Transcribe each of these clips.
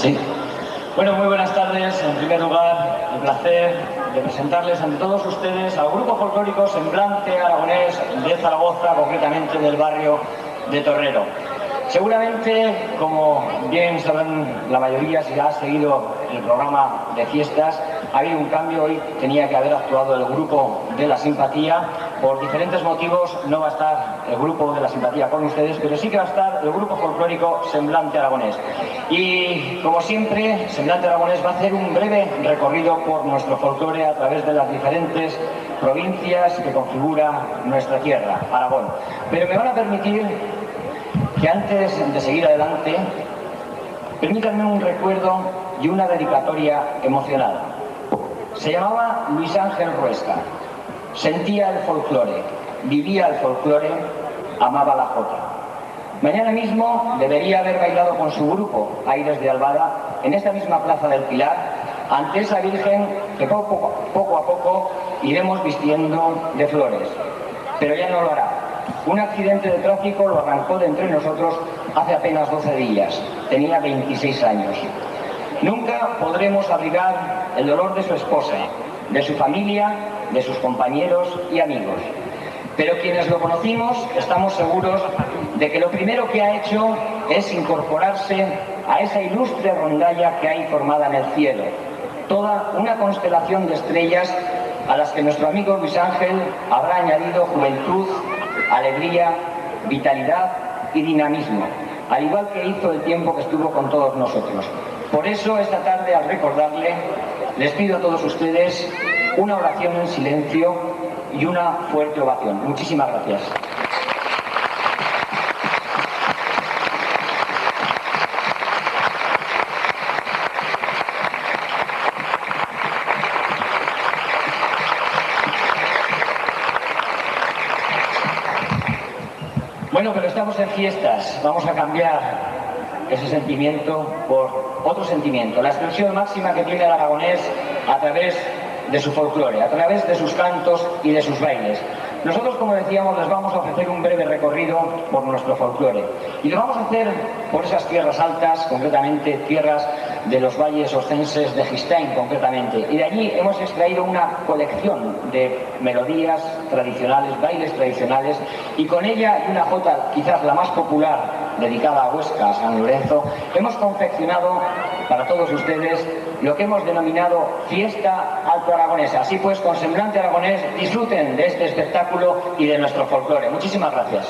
Sí. Bueno, muy buenas tardes. En primer lugar, el placer de presentarles ante todos ustedes al grupo folclórico Semblante Aragonés de Zaragoza, concretamente del barrio de Torrero. Seguramente, como bien saben la mayoría, si ha seguido el programa de fiestas, ha habido un cambio. Hoy tenía que haber actuado el grupo de la simpatía. Por diferentes motivos no va a estar el grupo de la simpatía con ustedes, pero sí que va a estar el grupo folclórico Semblante Aragonés. Y como siempre, Semblante Aragonés va a hacer un breve recorrido por nuestro folclore a través de las diferentes provincias que configura nuestra tierra, Aragón. Pero me van a permitir que antes de seguir adelante, permítanme un recuerdo y una dedicatoria emocionada. Se llamaba Luis Ángel Ruesca. Sentía el folclore, vivía el folclore, amaba la jota. Mañana mismo debería haber bailado con su grupo, Aires de Albada, en esta misma plaza del Pilar, ante esa Virgen que poco a poco iremos vistiendo de flores. Pero ya no lo hará. Un accidente de tráfico lo arrancó de entre nosotros hace apenas 12 días. Tenía 26 años. Nunca podremos abrigar el dolor de su esposa, de su familia, de sus compañeros y amigos. Pero quienes lo conocimos estamos seguros de que lo primero que ha hecho es incorporarse a esa ilustre rondalla que hay formada en el cielo. Toda una constelación de estrellas a las que nuestro amigo Luis Ángel habrá añadido juventud, alegría, vitalidad y dinamismo, al igual que hizo el tiempo que estuvo con todos nosotros. Por eso, esta tarde, al recordarle, les pido a todos ustedes una oración en silencio y una fuerte ovación. Muchísimas gracias. Bueno, pero estamos en fiestas. Vamos a cambiar ese sentimiento por otro sentimiento. La expresión máxima que tiene el aragonés a través de su folclore, a través de sus cantos y de sus bailes. Nosotros, como decíamos, les vamos a ofrecer un breve recorrido por nuestro folclore. Y lo vamos a hacer por esas tierras altas, concretamente tierras de los valles oscenses de Gistein, concretamente. Y de allí hemos extraído una colección de melodías tradicionales, bailes tradicionales, y con ella, y una jota quizás la más popular, dedicada a Huesca, a San Lorenzo, hemos confeccionado para todos ustedes lo que hemos denominado Fiesta Alto Aragonesa. Así pues, con Semblante Aragonés, disfruten de este espectáculo y de nuestro folclore. Muchísimas gracias.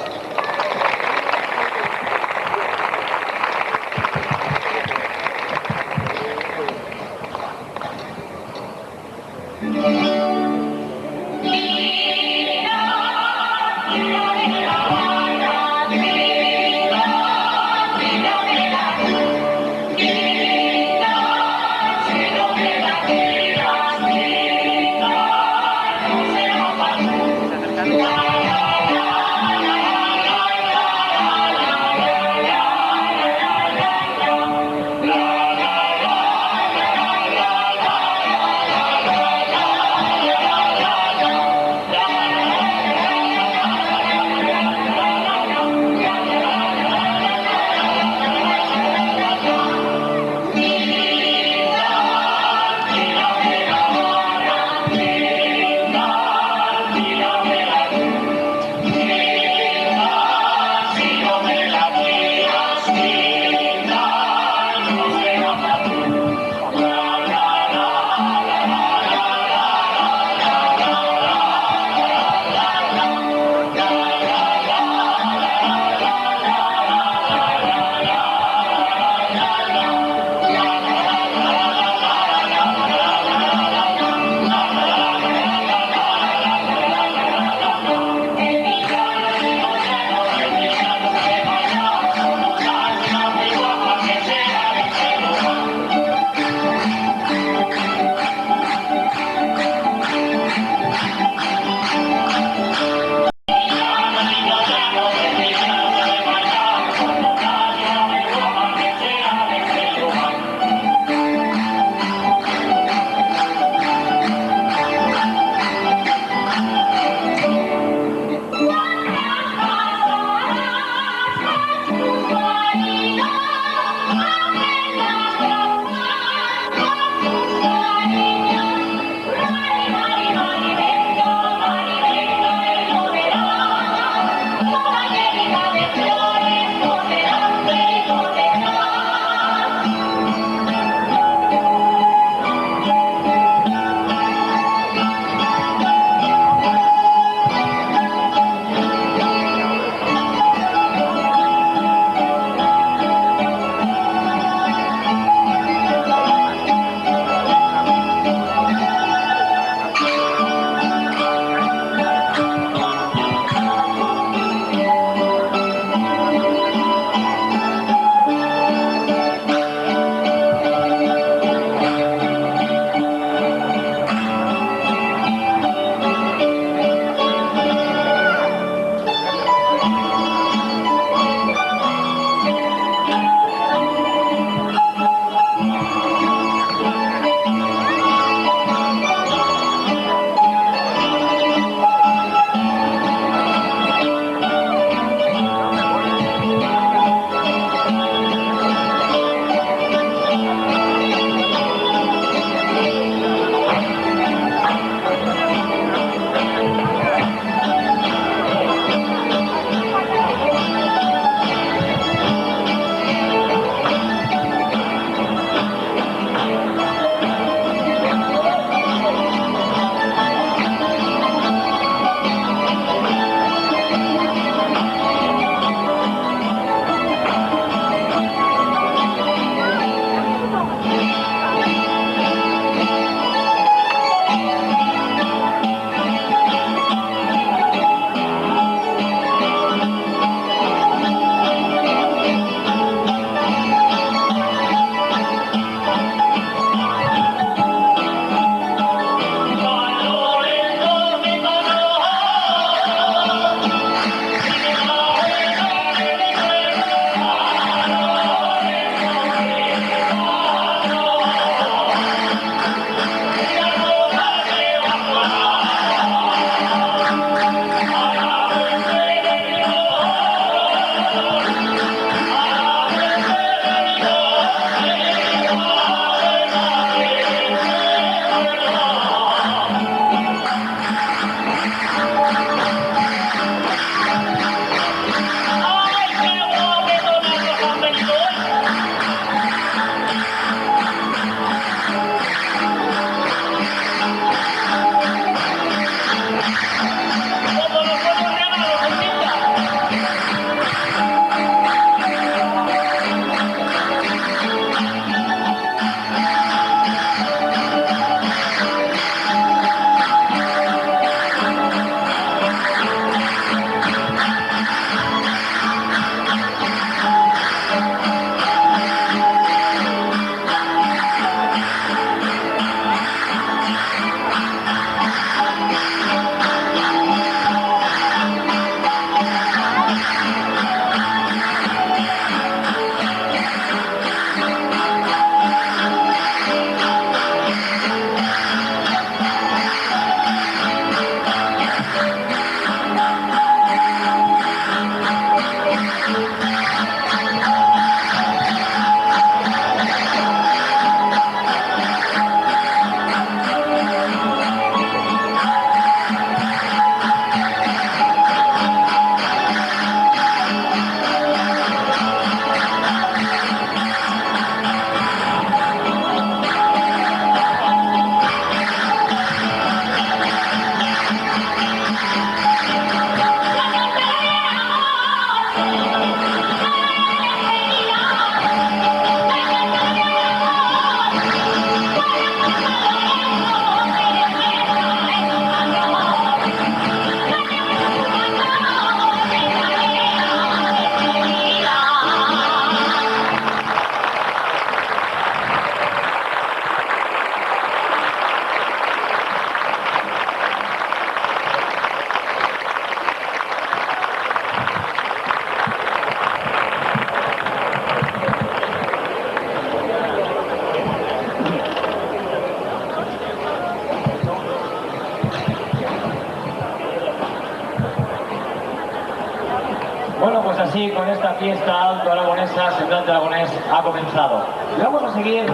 así, con esta fiesta alto aragonesa, Semblante Aragonés ha comenzado. Y vamos a seguir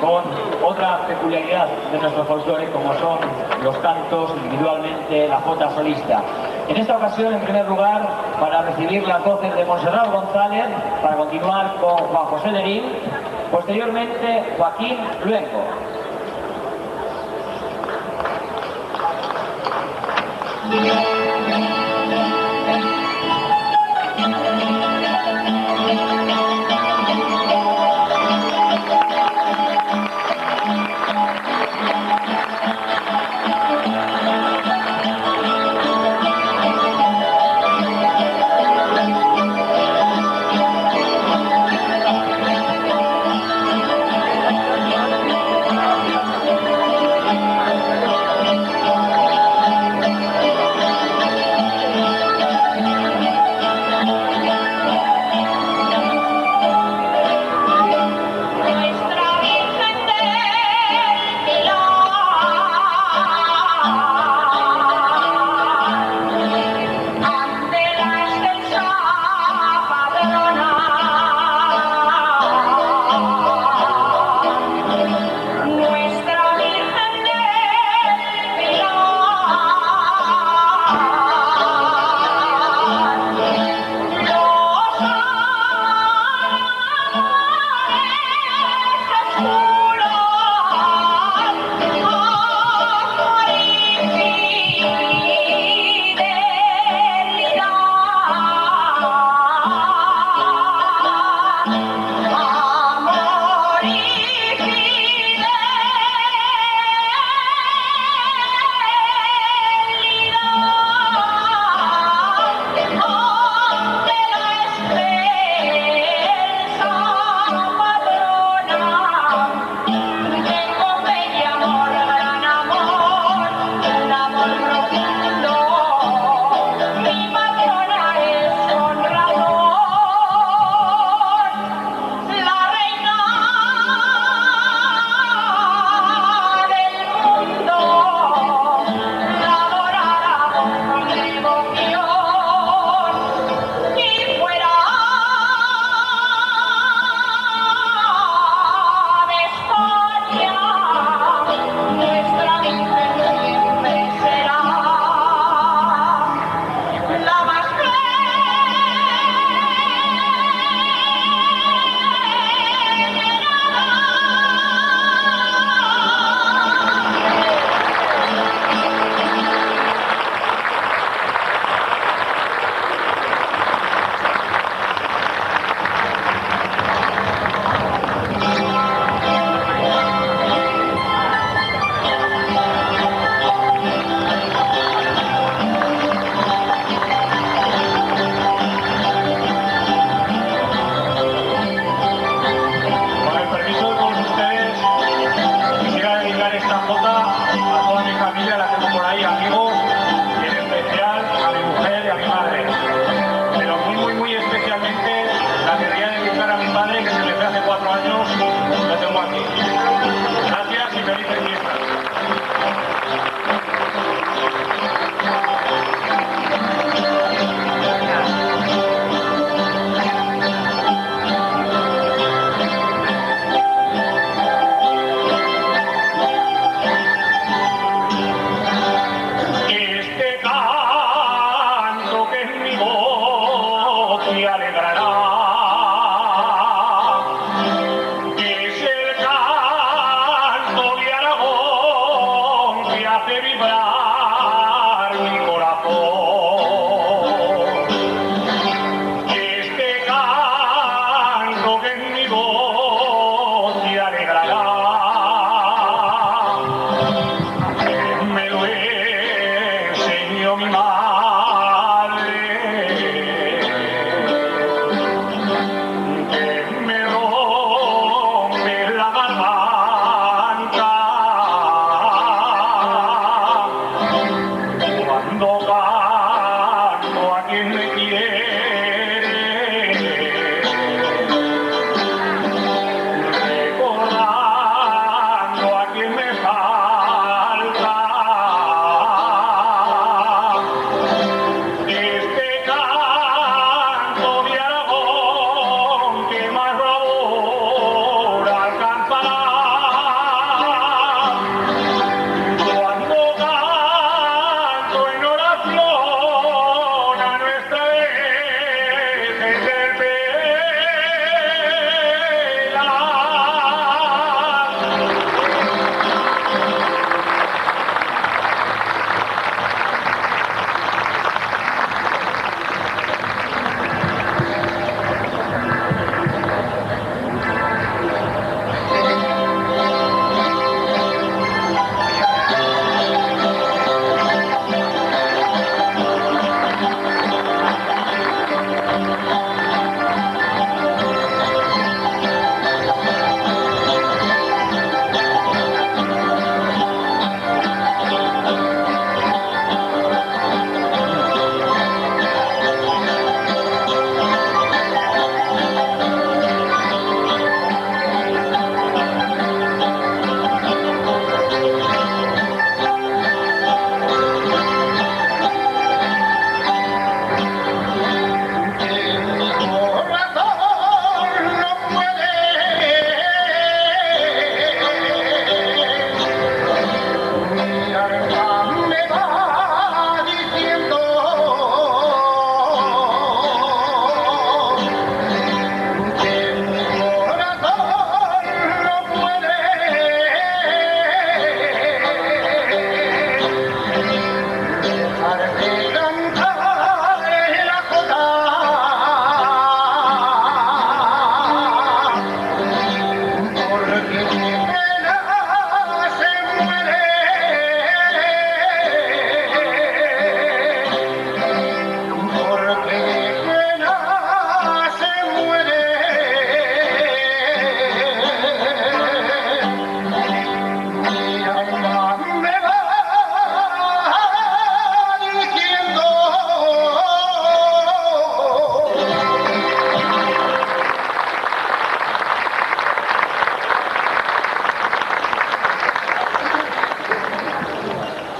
con otra peculiaridad de nuestro folclore, como son los cantos, individualmente, la jota solista. En esta ocasión, en primer lugar, para recibir las voces de Montserrat González, para continuar con Juan José Lerín, posteriormente Joaquín Luengo.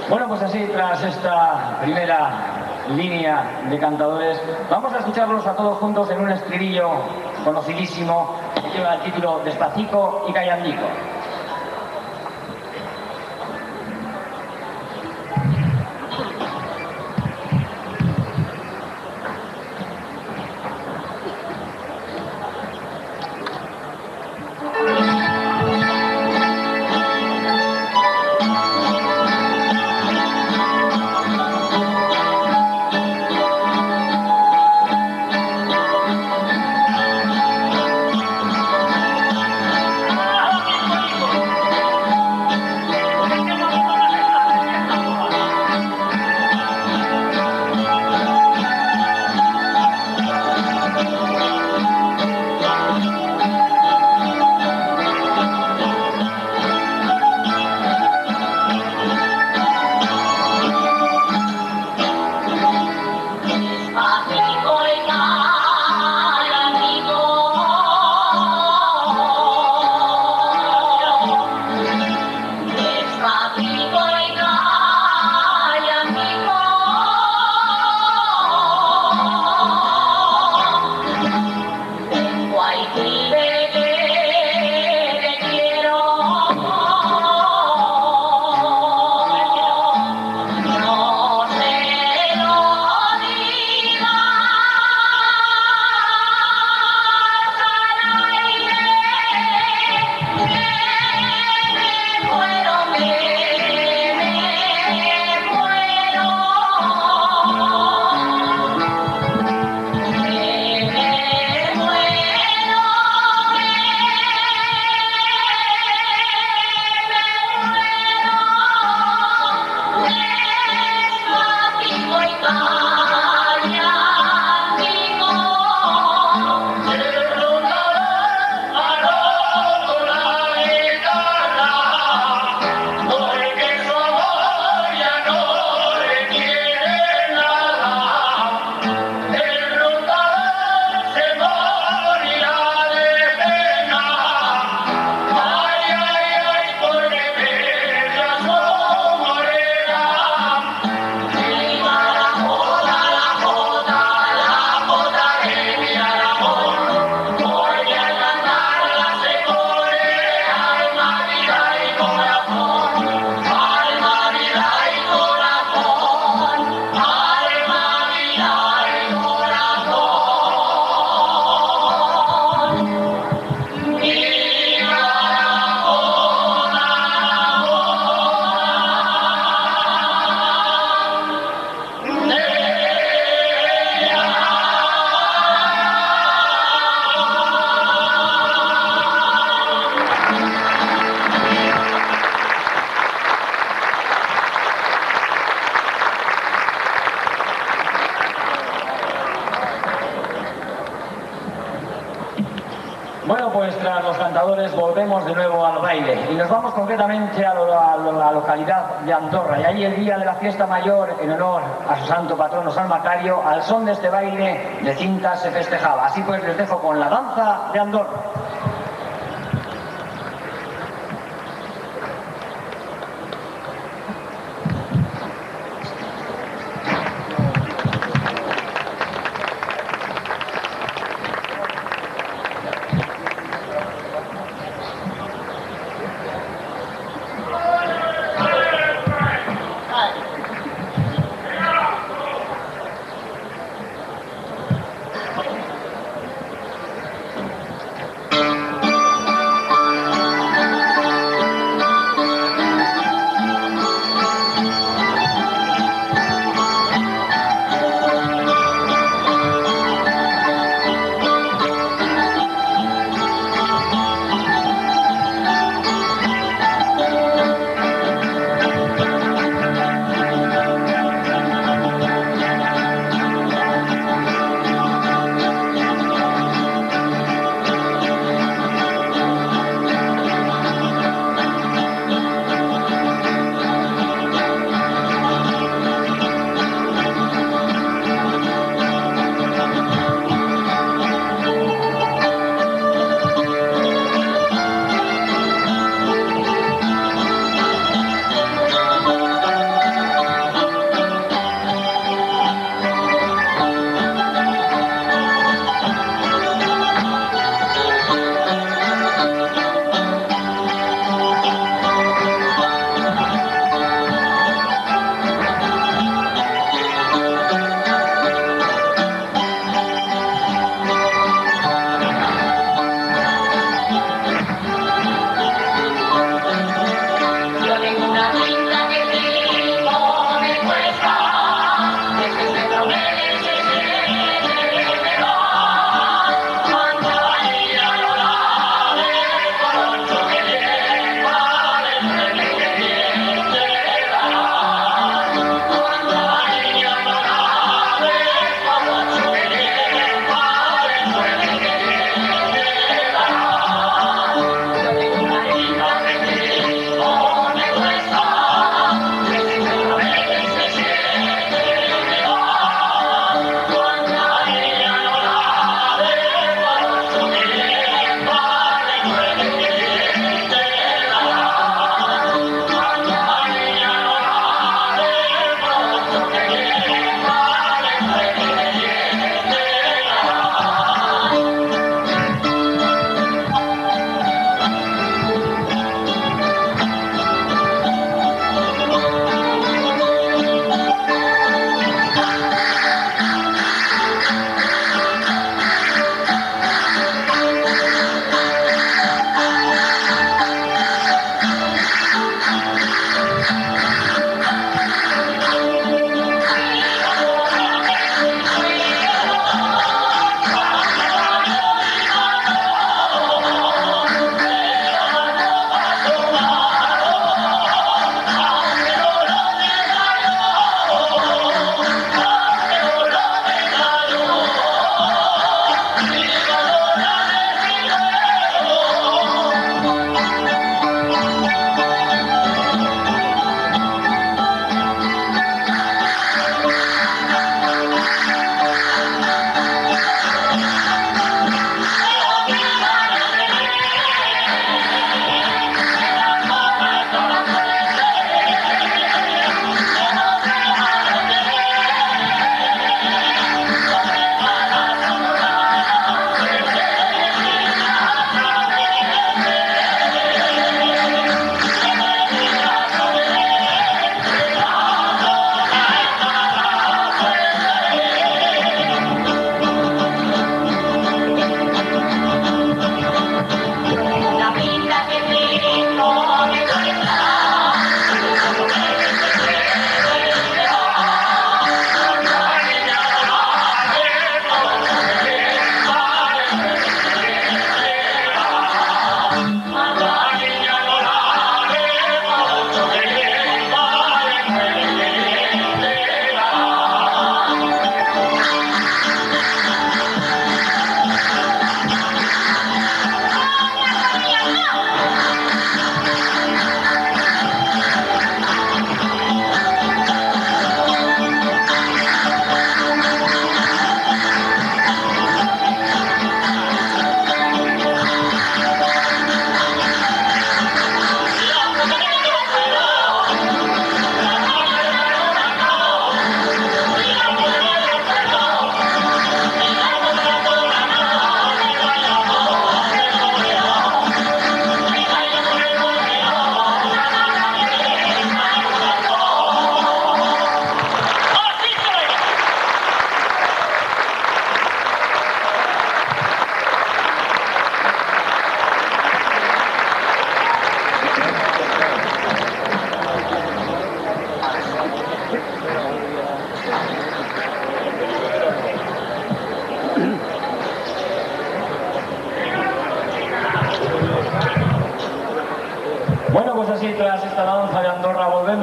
Bueno, pues así, tras esta primera línea de cantadores, vamos a escucharlos a todos juntos en un estribillo conocidísimo que lleva el título Despacito y Callandico. Bueno, pues tras los cantadores volvemos de nuevo al baile y nos vamos concretamente a la localidad de Andorra, y allí el día de la fiesta mayor en honor a su santo patrono San Macario, al son de este baile de cintas se festejaba. Así pues les dejo con la danza de Andorra.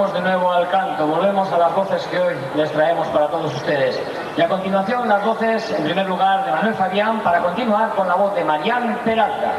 volvemos de nuevo al canto, volvemos a las voces que hoy les traemos para todos ustedes. Y a continuación las voces, en primer lugar, de Manuel Fabián, para continuar con la voz de Marián Peralta.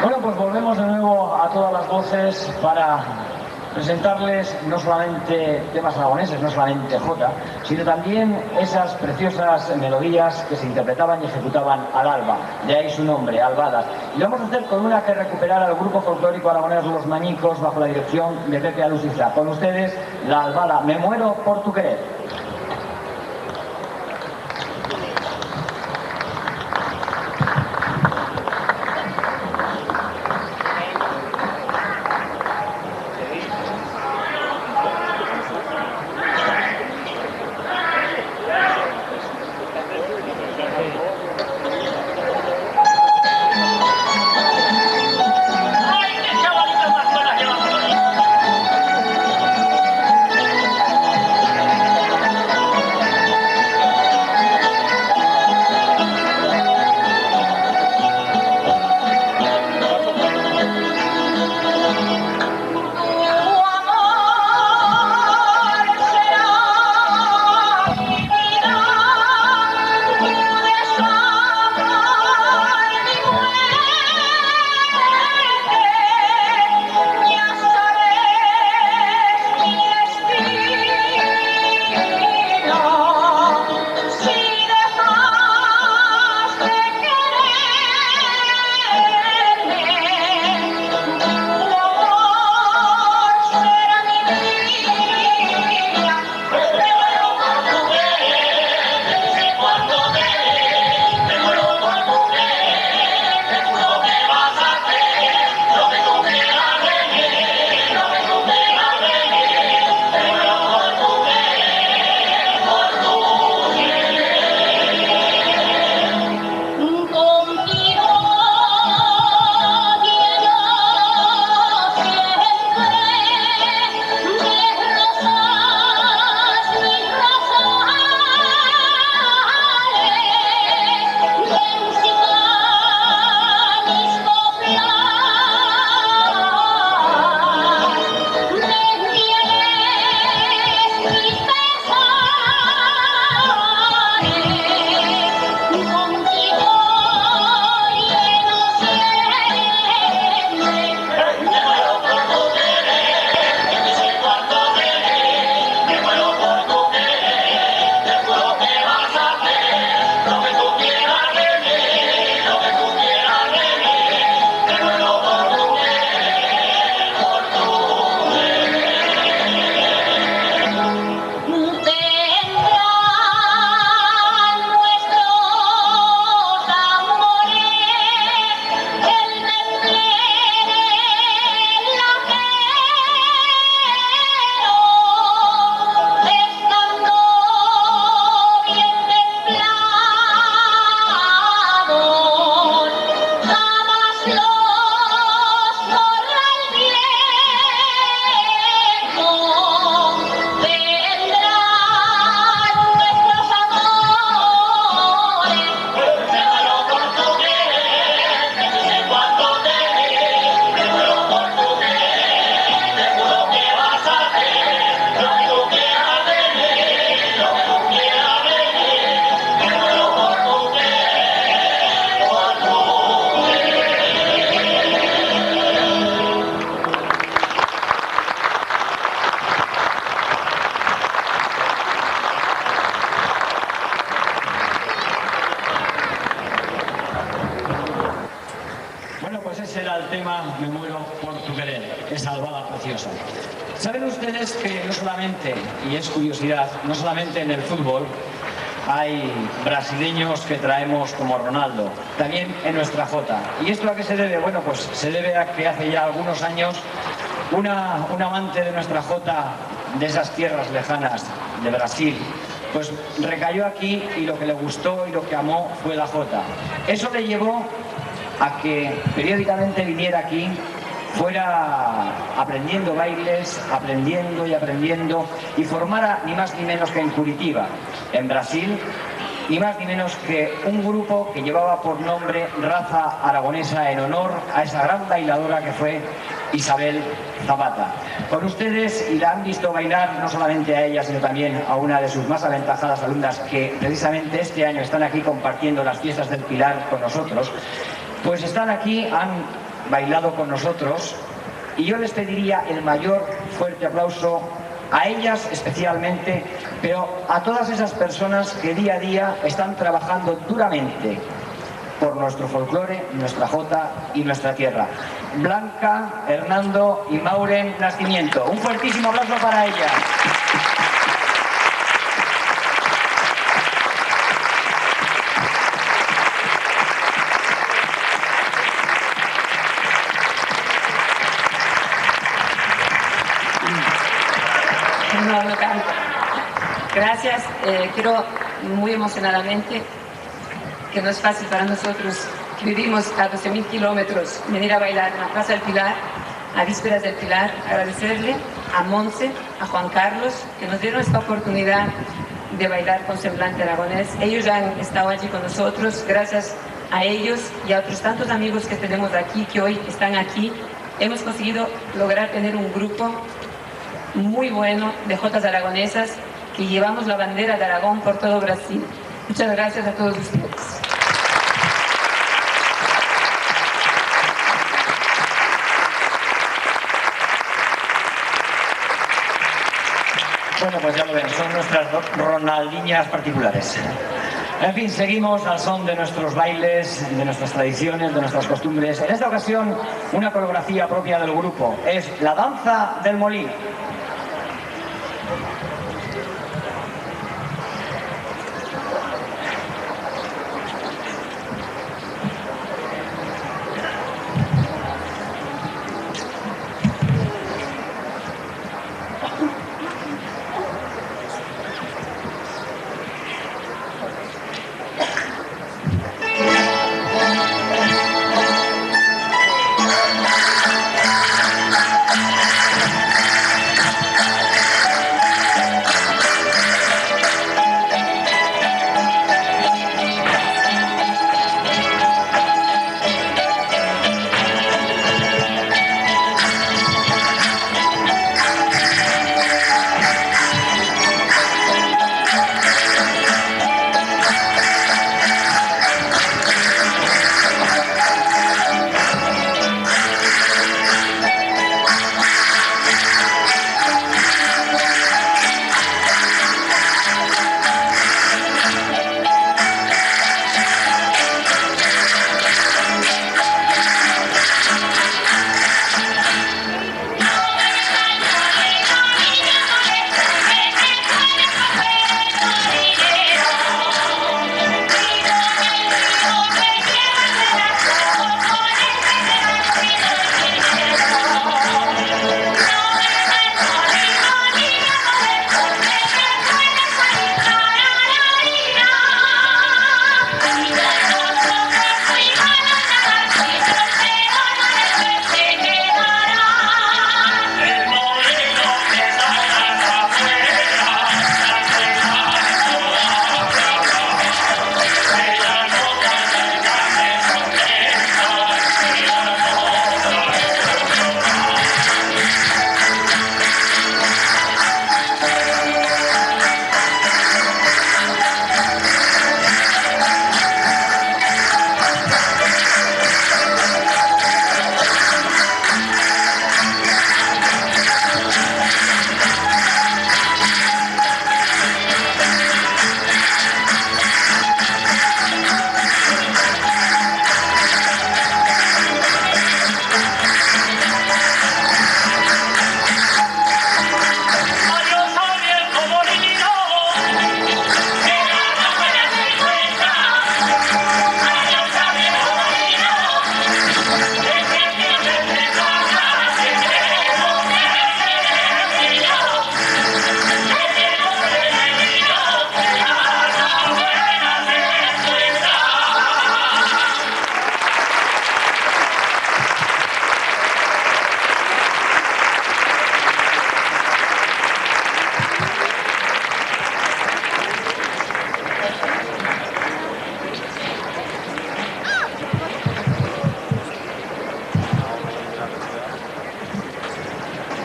Bueno, pues volvemos de nuevo a todas las voces para presentarles no solamente temas aragoneses, no solamente jota, sino también esas preciosas melodías que se interpretaban y ejecutaban al alba, de ahí su nombre, albadas. Y lo vamos a hacer con una que recuperara el grupo folclórico aragonés Los Mañicos bajo la dirección de Pepe Alusiza. Con ustedes, la albada Me muero por tu querer. ustedes era el tema Me muero por tu querer, esa albada preciosa. Saben ustedes que no solamente, y es curiosidad, no solamente en el fútbol hay brasileños que traemos como Ronaldo, también en nuestra jota. ¿Y esto a qué se debe? Bueno, pues se debe a que hace ya algunos años un amante de nuestra jota, de esas tierras lejanas de Brasil, pues recayó aquí y lo que le gustó y lo que amó fue la jota. Eso le llevó a que periódicamente viniera aquí, fuera aprendiendo bailes, aprendiendo y formara ni más ni menos que en Curitiba, en Brasil, ni más ni menos que un grupo que llevaba por nombre Raza Aragonesa, en honor a esa gran bailadora que fue Isabel Zapata. Con ustedes, y la han visto bailar no solamente a ella, sino también a una de sus más aventajadas alumnas que precisamente este año están aquí compartiendo las fiestas del Pilar con nosotros, pues están aquí, han bailado con nosotros, y yo les pediría el mayor fuerte aplauso a ellas especialmente, pero a todas esas personas que día a día están trabajando duramente por nuestro folclore, nuestra jota y nuestra tierra. Blanca, Hernando y Mauren Nacimiento. Un fuertísimo aplauso para ellas. No canto. Gracias. Quiero muy emocionadamente, que no es fácil para nosotros que vivimos a 12.000 kilómetros, venir a bailar en la Plaza del Pilar, a vísperas del Pilar, agradecerle a Monse, a Juan Carlos, que nos dieron esta oportunidad de bailar con Semblante Aragonés. Ellos ya han estado allí con nosotros. Gracias a ellos y a otros tantos amigos que tenemos aquí, que hoy están aquí, hemos conseguido lograr tener un grupo muy bueno de jotas aragonesas que llevamos la bandera de Aragón por todo Brasil. Muchas gracias a todos ustedes. Bueno, pues ya lo ven, son nuestras Ronaldinhas particulares. En fin, seguimos al son de nuestros bailes, de nuestras tradiciones, de nuestras costumbres. En esta ocasión, una coreografía propia del grupo. Es la danza del molino.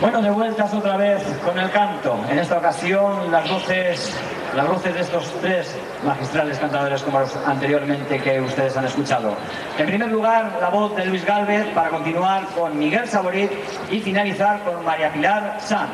Bueno, de vueltas otra vez con el canto. En esta ocasión las voces de estos tres magistrales cantadores como los anteriormente que ustedes han escuchado. En primer lugar, la voz de Luis Gálvez para continuar con Miguel Saborit y finalizar con María Pilar Sanz.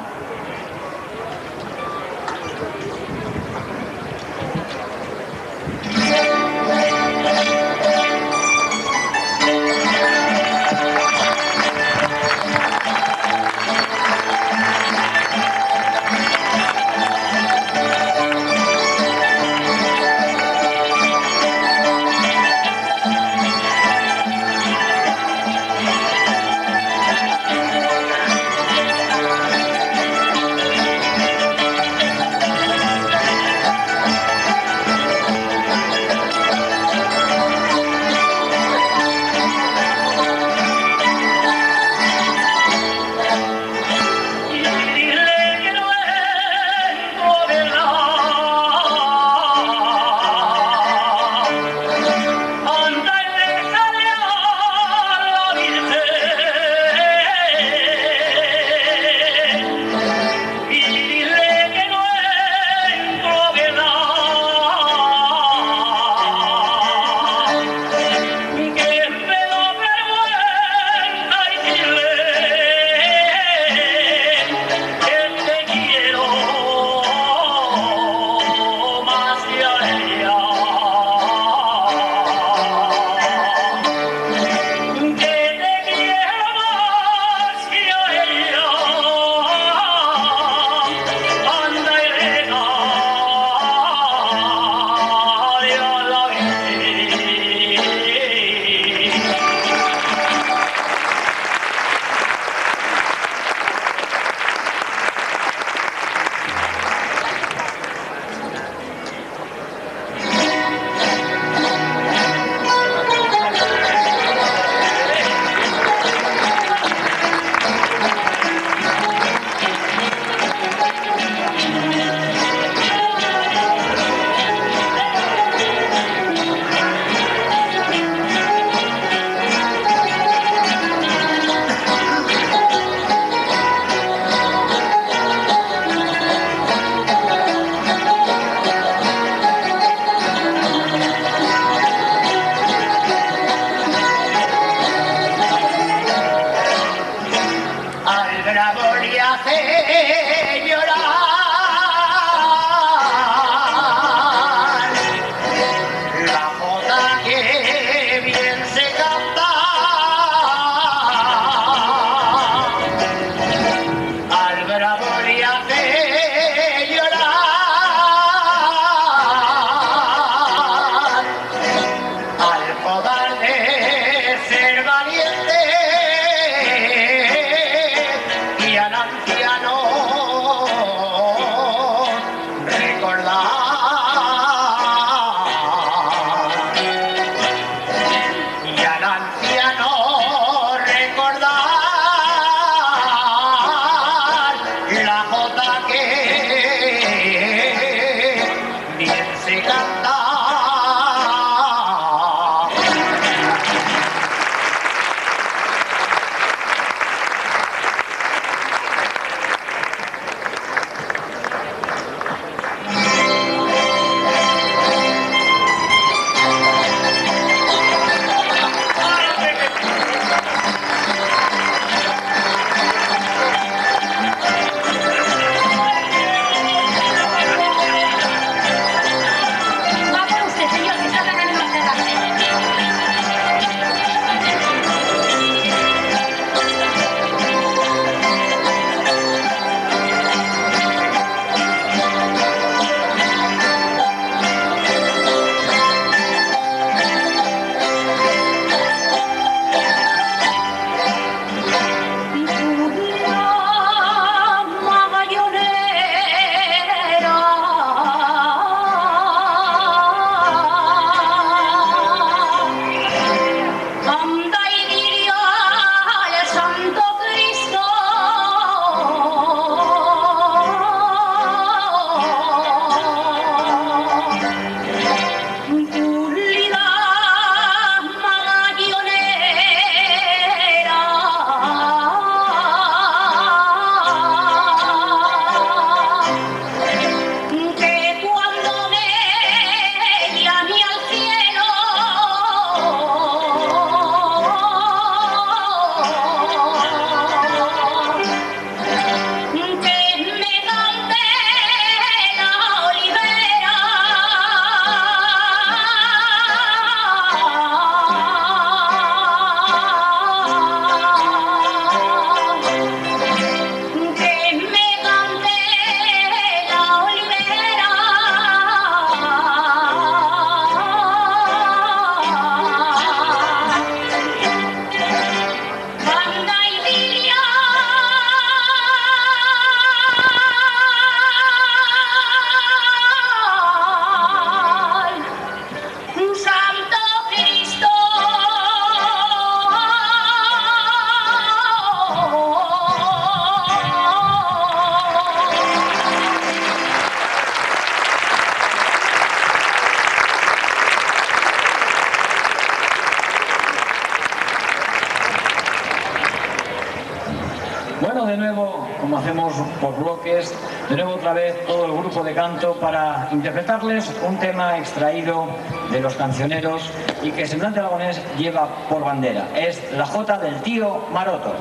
Bueno, de nuevo, como hacemos por bloques, de nuevo otra vez todo el grupo de canto para interpretarles un tema extraído de los cancioneros y que Semblante Aragonés lleva por bandera. Es la jota del tío Maroto.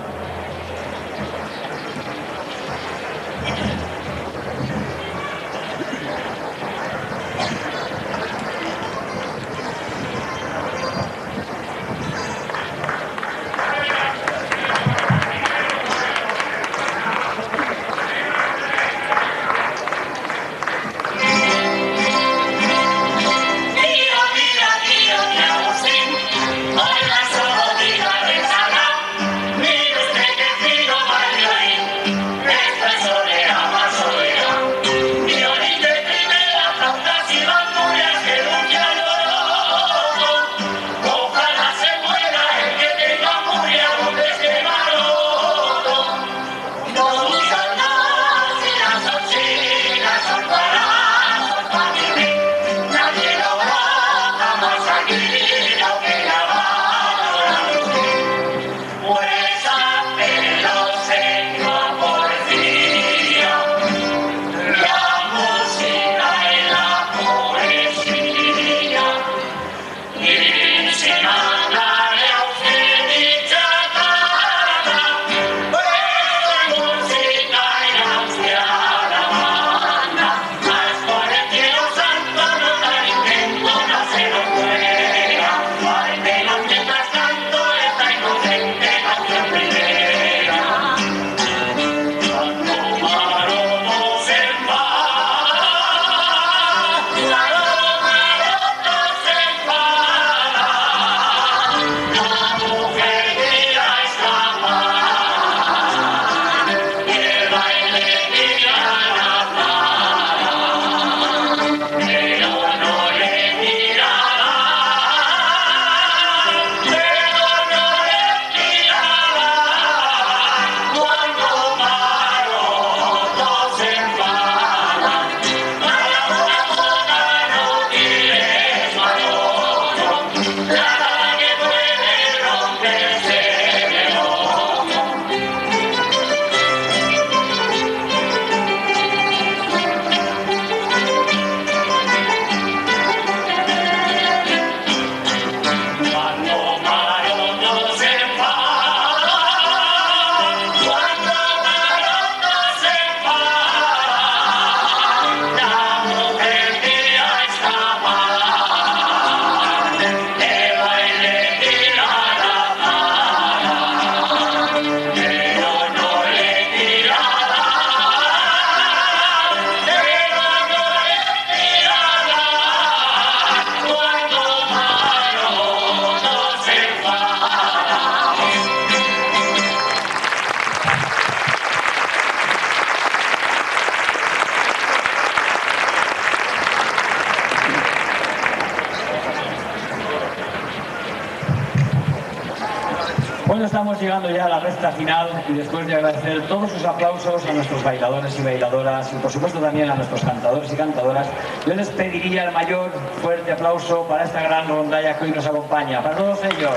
Bueno, estamos llegando ya a la recta final y después de agradecer todos sus aplausos a nuestros bailadores y bailadoras y por supuesto también a nuestros cantadores y cantadoras, yo les pediría el mayor fuerte aplauso para esta gran rondalla que hoy nos acompaña. Para todos ellos,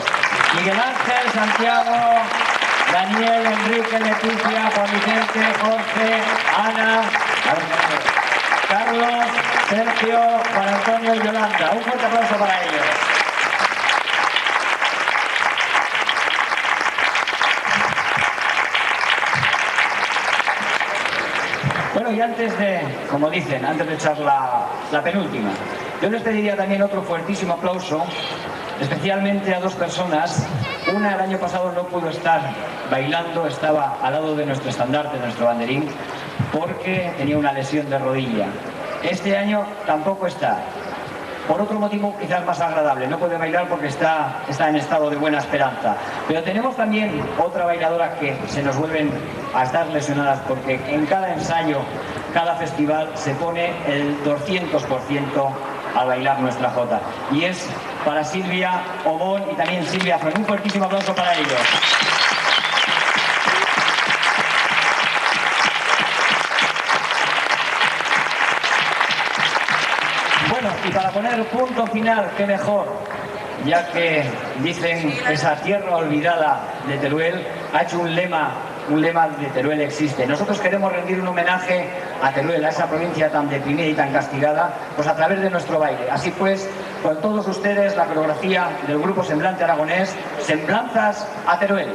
Miguel Ángel, Santiago, Daniel, Enrique, Leticia, Juan Vicente, Jorge, Ana, Carlos, Sergio, Juan Antonio y Yolanda. Un fuerte aplauso para ellos. Bueno, y antes de, como dicen, antes de echar la penúltima, yo les pediría también otro fuertísimo aplauso, especialmente a dos personas. Una el año pasado no pudo estar bailando, estaba al lado de nuestro estandarte, de nuestro banderín, porque tenía una lesión de rodilla. Este año tampoco está. Por otro motivo quizás más agradable, no puede bailar porque está en estado de buena esperanza. Pero tenemos también otra bailadora que se nos vuelven a estar lesionadas porque en cada ensayo, cada festival se pone el 200% al bailar nuestra jota. Y es para Silvia Obón y también Silvia Fran. Un fuertísimo aplauso para ellos. Bueno, y para poner punto final, qué mejor, ya que dicen esa tierra olvidada de Teruel ha hecho un lema de Teruel existe. Nosotros queremos rendir un homenaje a Teruel, a esa provincia tan deprimida y tan castigada, pues a través de nuestro baile. Así pues, con todos ustedes, la coreografía del grupo Semblante Aragonés, Semblanzas a Teruel.